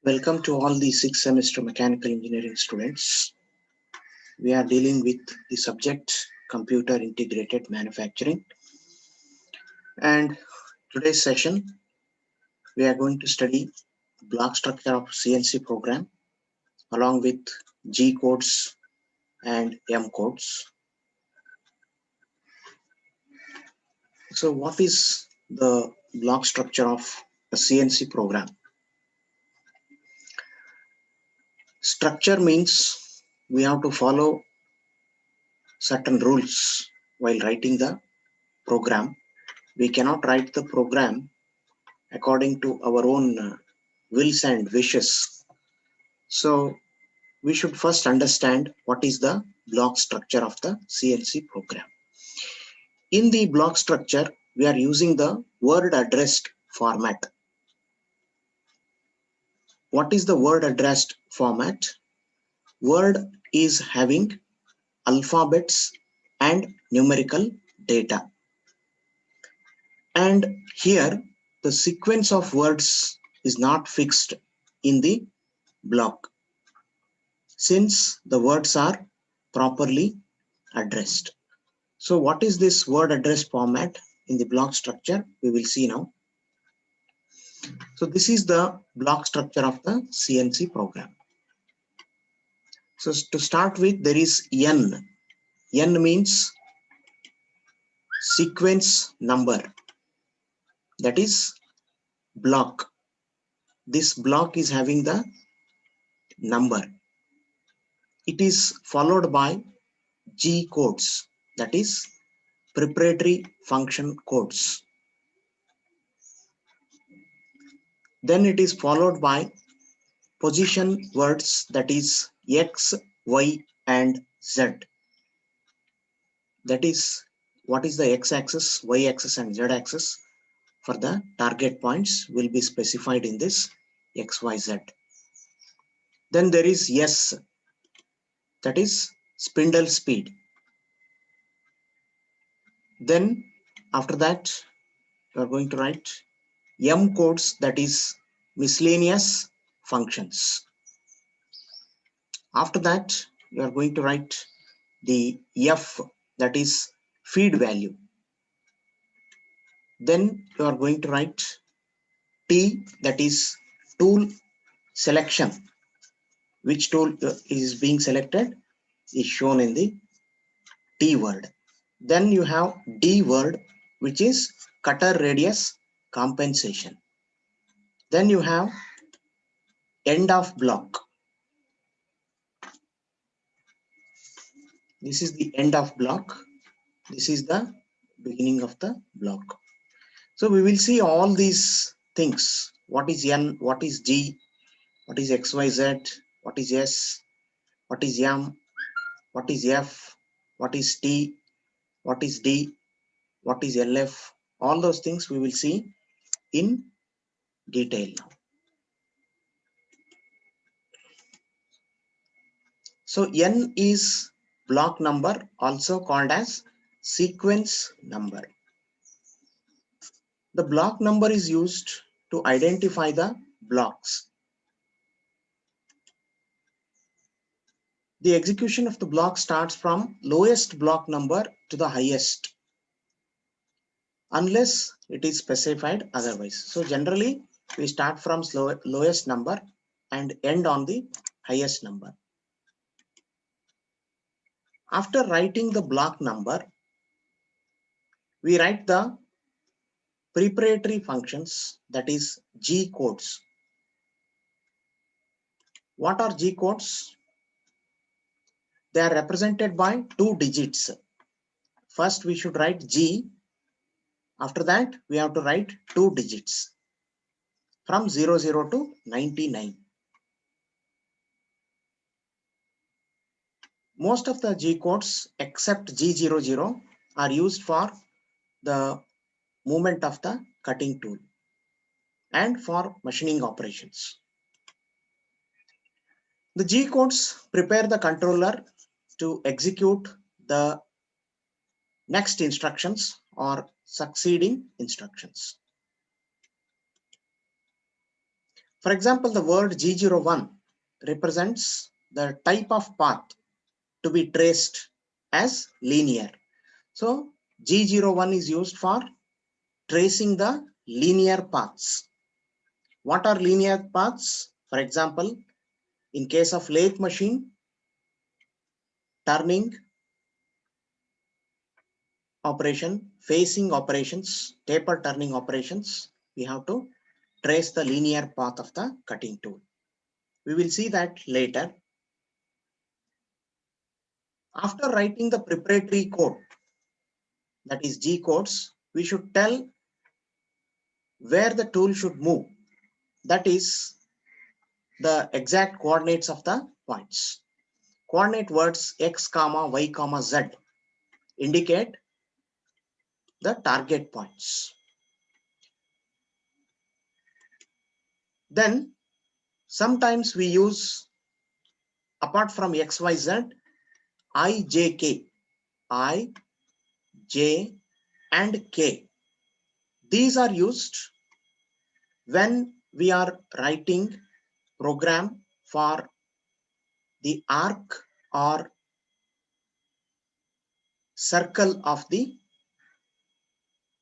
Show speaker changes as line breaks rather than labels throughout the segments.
Welcome to all the sixth semester mechanical engineering students. We are dealing with the subject computer integrated manufacturing, and today's session we are going to study block structure of CNC program along with G codes and M codes. So what is the block structure of a CNC program? Structure means we have to follow certain rules while writing the program. We cannot write the program according to our own wills and wishes. So we should first understand what is the block structure of the CNC program. In the block structure, we are using the word addressed format. What is the word addressed format? Word is having alphabets and numerical data. And here the sequence of words is not fixed in the block, since the words are properly addressed. So what is this word address format in the block structure? We will see now. So this is the block structure of the CNC program. So to start with, there is N. N means sequence number, that is block. This block is having the number. It is followed by G codes, that is preparatory function codes. Then it is followed by position words, that is X, Y, and Z. That is what is the X axis, Y axis, and Z axis for the target points will be specified in this X, Y, Z. Then there is S, that is spindle speed. Then after that, you are going to write M codes, that is miscellaneous functions. After that, you are going to write the F, that is feed value. Then you are going to write T, that is tool selection. Which tool is being selected is shown in the T word. Then you have D word, which is cutter radius compensation. Then you have end of block. This is the end of block. This is the beginning of the block. So we will see all these things. What is N, what is G, what is XYZ, what is S, what is M, what is F, what is T, what is D, what is LF. All those things we will see in detail now. So N is block number, also called as sequence number. The block number is used to identify the blocks. The execution of the block starts from lowest block number to the highest, unless it is specified otherwise. So generally we start from lowest number and end on the highest number. After writing the block number, we write the preparatory functions, that is G codes. What are G codes? They are represented by 2 digits. First we should write G. After that we have to write 2 digits from 00 to 99. Most of the G codes except G00 are used for the movement of the cutting tool and for machining operations. The G codes prepare the controller to execute the next instructions or succeeding instructions. For example, the word G01 represents the type of path to be traced as linear. So G01 is used for tracing the linear paths. What are linear paths? For example, in case of lathe machine, turning operation, facing operations, taper turning operations, we have to trace the linear path of the cutting tool. We will see that later. After writing the preparatory code, that is G codes, we should tell where the tool should move. That is the exact coordinates of the points. Coordinate words X, Y, Z indicate the target points. Then sometimes we use, apart from X, Y, Z, I, J, K. I, J, and K. These are used when we are writing program for the arc or circle of the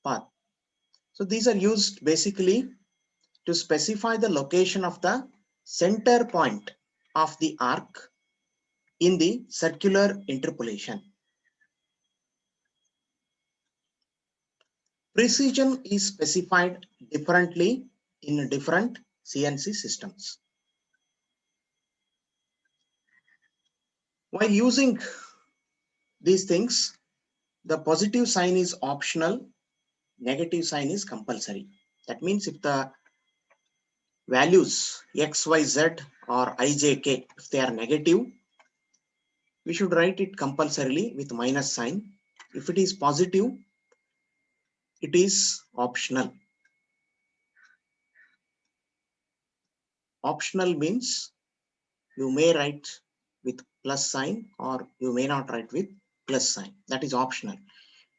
path. So these are used basically to specify the location of the center point of the arc in the circular interpolation. Precision is specified differently in different CNC systems. While using these things, the positive sign is optional, negative sign is compulsory. That means if the values X, Y, Z or I, J, K, if they are negative, we should write it compulsorily with minus sign. If it is positive, it is optional. Optional means you may write with plus sign or you may not write with plus sign. That is optional.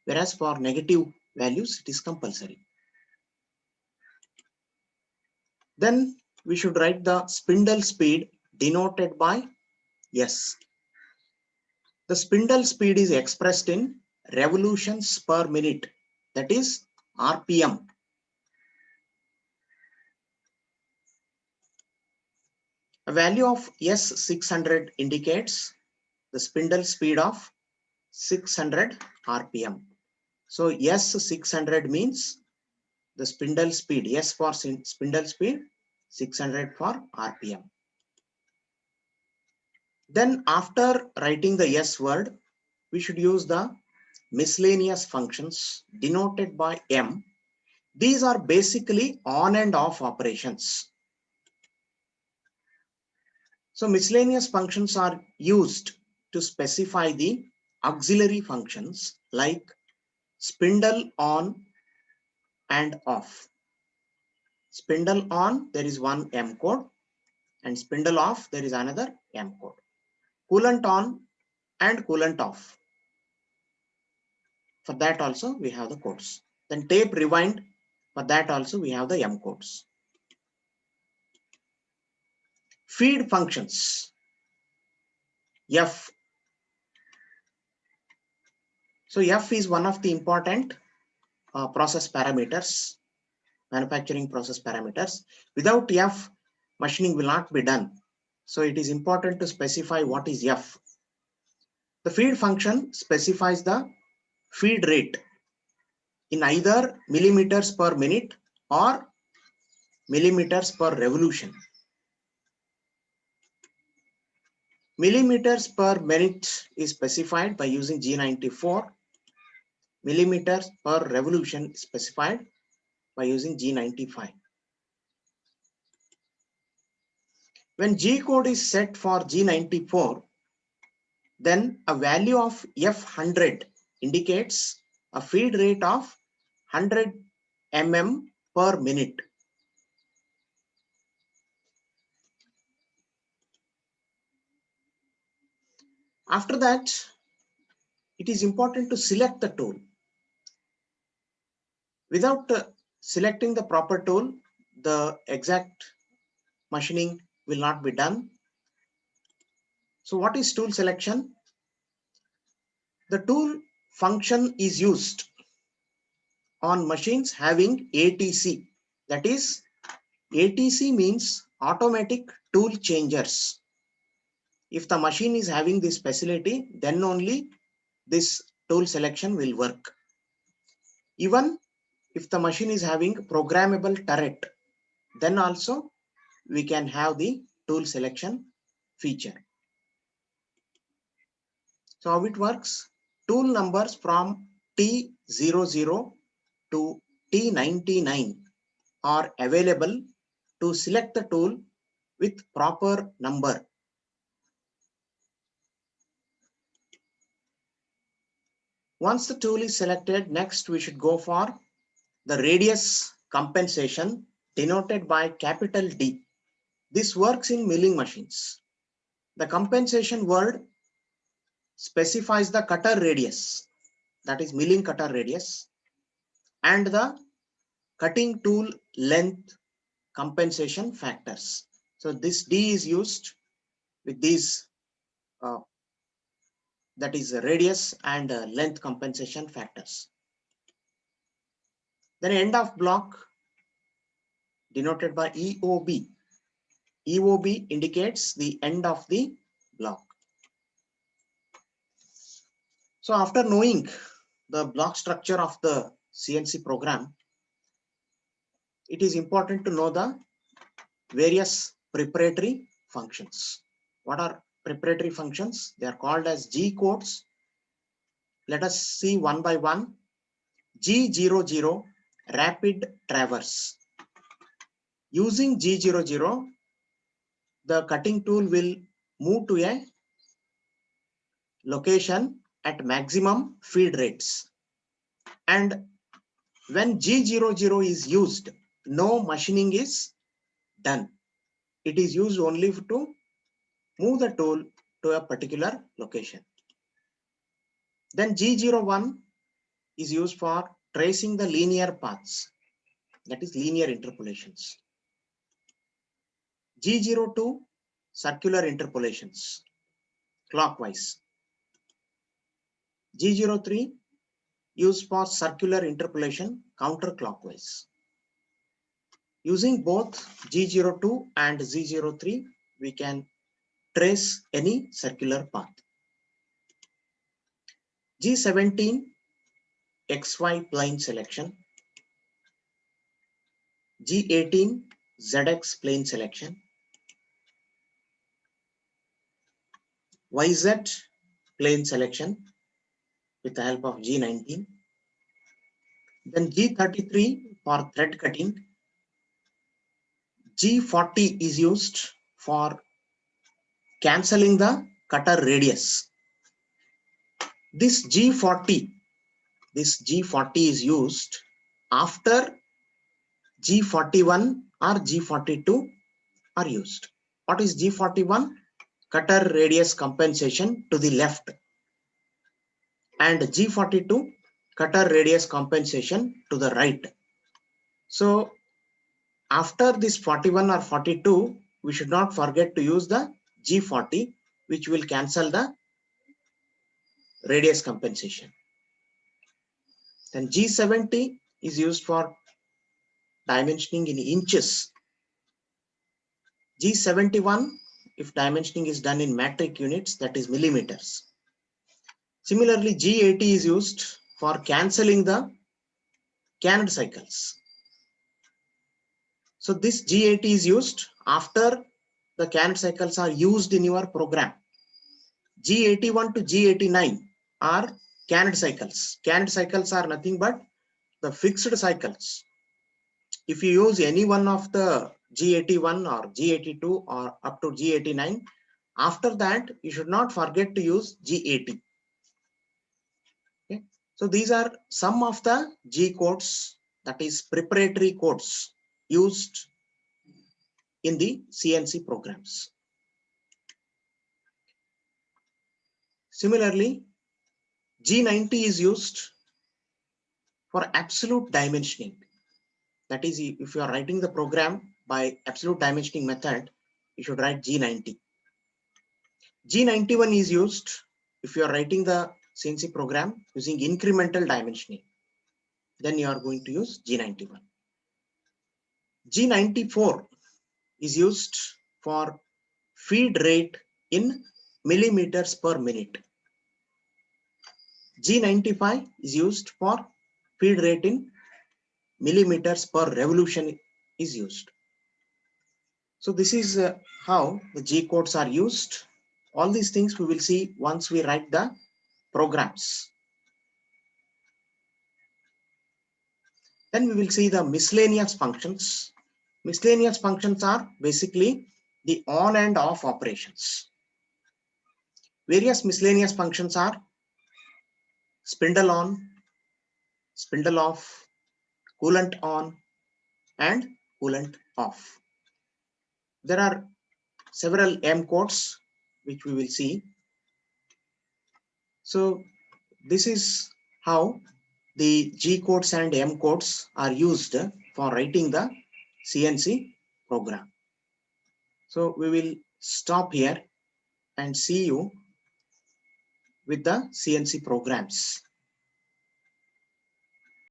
Whereas for negative values, it is compulsory. Then we should write the spindle speed denoted by S. The spindle speed is expressed in revolutions per minute, that is RPM. A value of S600 indicates the spindle speed of 600 RPM. So S600 means the spindle speed, S for spindle speed, 600 for RPM. Then after writing the S word, we should use the miscellaneous functions denoted by M. These are basically on and off operations. So miscellaneous functions are used to specify the auxiliary functions like spindle on and off. Spindle on, there is one M code, and spindle off, there is another M code. Coolant on and coolant off. For that also we have the codes. Then tape rewind, for that also we have the M codes. Feed functions, F. So F is one of the important process parameters, manufacturing process parameters. Without F, machining will not be done. So it is important to specify what is F. The feed function specifies the feed rate in either millimeters per minute or millimeters per revolution. Millimeters per minute is specified by using G94. Millimeters per revolution is specified by using G95. When G code is set for G94, then a value of F100 indicates a feed rate of 100 mm per minute. After that, it is important to select the tool. Without selecting the proper tool, the exact machining will not be done. So what is tool selection? The tool function is used on machines having ATC. That is, ATC means automatic tool changers. If the machine is having this facility, then only this tool selection will work. Even if the machine is having programmable turret, then also we can have the tool selection feature. So how it works? Tool numbers from T00 to T99 are available to select the tool with proper number. Once the tool is selected, next we should go for the radius compensation denoted by capital D. This works in milling machines. The compensation word specifies the cutter radius, that is milling cutter radius, and the cutting tool length compensation factors. So this D is used with these, that is radius and length compensation factors. Then end of block denoted by EOB. EOB indicates the end of the block. So after knowing the block structure of the CNC program, it is important to know the various preparatory functions. What are preparatory functions? They are called as G codes. Let us see one by one. G00, rapid traverse. Using G00, the cutting tool will move to a location at maximum feed rates. And when G00 is used, no machining is done. It is used only to move the tool to a particular location. Then G01 is used for tracing the linear paths, that is linear interpolations. G02, circular interpolations, clockwise. G03, used for circular interpolation, counterclockwise. Using both G02 and G03, we can trace any circular path. G17, XY plane selection. G18, ZX plane selection. YZ plane selection with the help of G19. Then G33 for thread cutting. G40 is used for cancelling the cutter radius. This G40 is used after G41 or G42 are used. What is G41? Cutter radius compensation to the left, and G42 cutter radius compensation to the right. So after this 41 or 42, we should not forget to use the G40, which will cancel the radius compensation. Then G70 is used for dimensioning in inches. G71, if dimensioning is done in metric units, that is millimeters. Similarly, G80 is used for cancelling the Canard cycles. So this G80 is used after the Canard cycles are used in your program. G81 to G89 are Canard cycles. Canard cycles are nothing but the fixed cycles. If you use any one of the G81 or G82 or up to G89, after that you should not forget to use G80. Okay. So these are some of the G codes, that is preparatory codes used in the CNC programs. Similarly, G90 is used for absolute dimensioning. That is, if you are writing the program by absolute dimensioning method, you should write G90. G91 is used if you are writing the CNC program using incremental dimensioning. Then you are going to use G91. G94 is used for feed rate in millimeters per minute. G95 is used for feed rate in millimeters per revolution is used. So this is how the G codes are used. All these things we will see once we write the programs. Then we will see the miscellaneous functions. Miscellaneous functions are basically the on and off operations. Various miscellaneous functions are spindle on, spindle off, coolant on, and coolant off. There are several M codes which we will see. So this is how the G codes and M codes are used for writing the CNC program. So we will stop here and see you with the CNC programs.